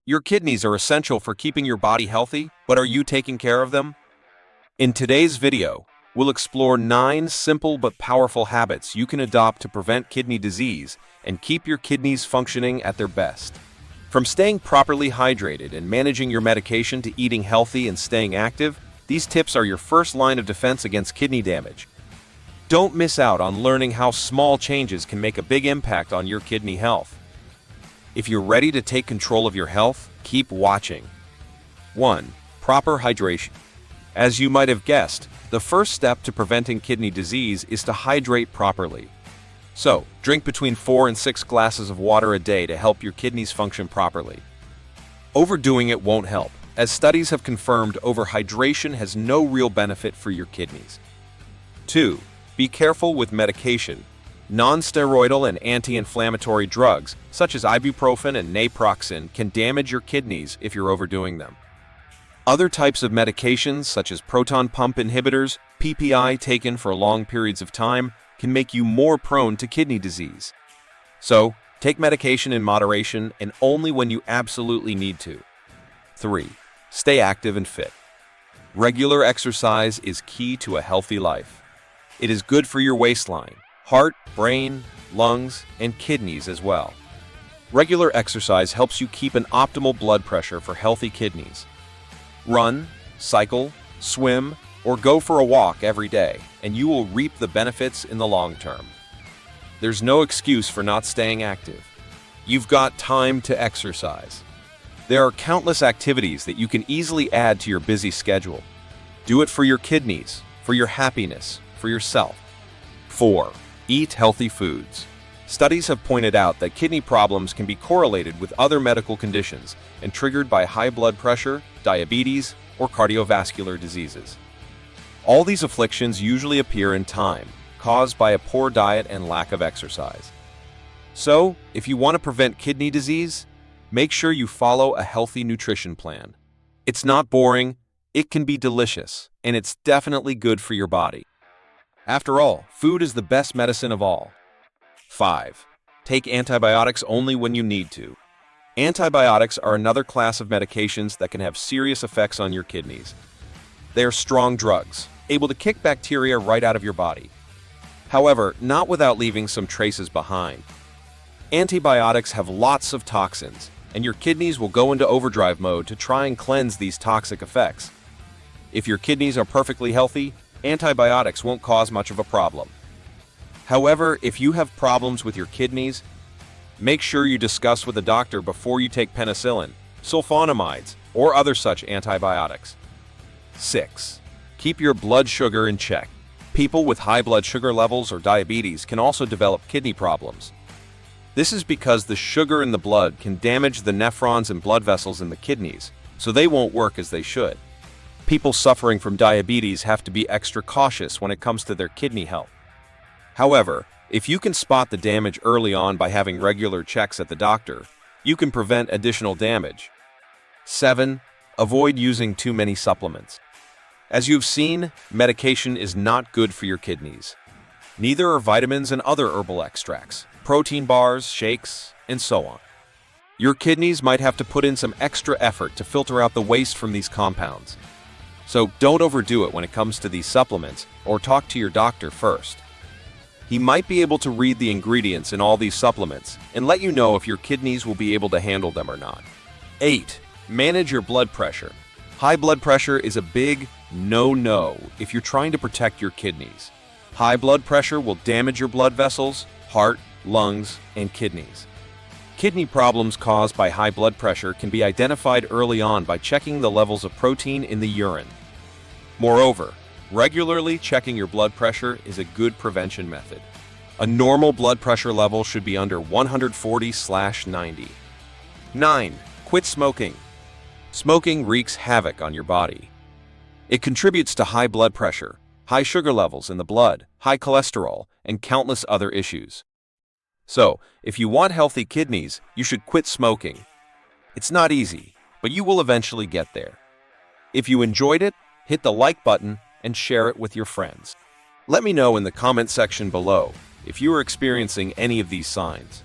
Your kidneys are essential for keeping your body healthy, but are you taking care of them? In today's video, we'll explore 9 simple but powerful habits you can adopt to prevent kidney disease and keep your kidneys functioning at their best. From staying properly hydrated and managing your medication to eating healthy and staying active, these tips are your first line of defense against kidney damage. Don't miss out on learning how small changes can make a big impact on your kidney health. If you're ready to take control of your health, keep watching. 1. Proper hydration. As you might have guessed, the first step to preventing kidney disease is to hydrate properly. So, drink between 4 and 6 glasses of water a day to help your kidneys function properly. Overdoing it won't help, as studies have confirmed overhydration has no real benefit for your kidneys. 2. Be careful with medication. Non-steroidal and anti-inflammatory drugs, such as ibuprofen and naproxen, can damage your kidneys if you're overdoing them. Other types of medications, such as proton pump inhibitors, PPI taken for long periods of time, can make you more prone to kidney disease. So, take medication in moderation and only when you absolutely need to. 3. Stay active and fit. Regular exercise is key to a healthy life. It is good for your waistline, heart, brain, lungs, and kidneys as well. Regular exercise helps you keep an optimal blood pressure for healthy kidneys. Run, cycle, swim, or go for a walk every day, and you will reap the benefits in the long term. There's no excuse for not staying active. You've got time to exercise. There are countless activities that you can easily add to your busy schedule. Do it for your kidneys, for your happiness, for yourself. 4. Eat healthy foods. Studies have pointed out that kidney problems can be correlated with other medical conditions and triggered by high blood pressure, diabetes, or cardiovascular diseases. All these afflictions usually appear in time, caused by a poor diet and lack of exercise. So, if you want to prevent kidney disease, make sure you follow a healthy nutrition plan. It's not boring, it can be delicious, and it's definitely good for your body. After all, food is the best medicine of all. 5. Take antibiotics only when you need to. Antibiotics are another class of medications that can have serious effects on your kidneys. They are strong drugs, able to kick bacteria right out of your body. However, not without leaving some traces behind. Antibiotics have lots of toxins, and your kidneys will go into overdrive mode to try and cleanse these toxic effects. If your kidneys are perfectly healthy, antibiotics won't cause much of a problem. However, if you have problems with your kidneys, make sure you discuss with a doctor before you take penicillin, sulfonamides, or other such antibiotics. 6. Keep your blood sugar in check. People with high blood sugar levels or diabetes can also develop kidney problems. This is because the sugar in the blood can damage the nephrons and blood vessels in the kidneys, so they won't work as they should. People suffering from diabetes have to be extra cautious when it comes to their kidney health. However, if you can spot the damage early on by having regular checks at the doctor, you can prevent additional damage. 7. Avoid using too many supplements. As you've seen, medication is not good for your kidneys. Neither are vitamins and other herbal extracts, protein bars, shakes, and so on. Your kidneys might have to put in some extra effort to filter out the waste from these compounds. So don't overdo it when it comes to these supplements, or talk to your doctor first. He might be able to read the ingredients in all these supplements and let you know if your kidneys will be able to handle them or not. 8. Manage your blood pressure. High blood pressure is a big no-no if you're trying to protect your kidneys. High blood pressure will damage your blood vessels, heart, lungs, and kidneys. Kidney problems caused by high blood pressure can be identified early on by checking the levels of protein in the urine. Moreover, regularly checking your blood pressure is a good prevention method. A normal blood pressure level should be under 140/90. 9. Quit smoking. Smoking wreaks havoc on your body. It contributes to high blood pressure, high sugar levels in the blood, high cholesterol, and countless other issues. So, if you want healthy kidneys, you should quit smoking. It's not easy, but you will eventually get there. If you enjoyed it, hit the like button and share it with your friends. Let me know in the comment section below if you are experiencing any of these signs.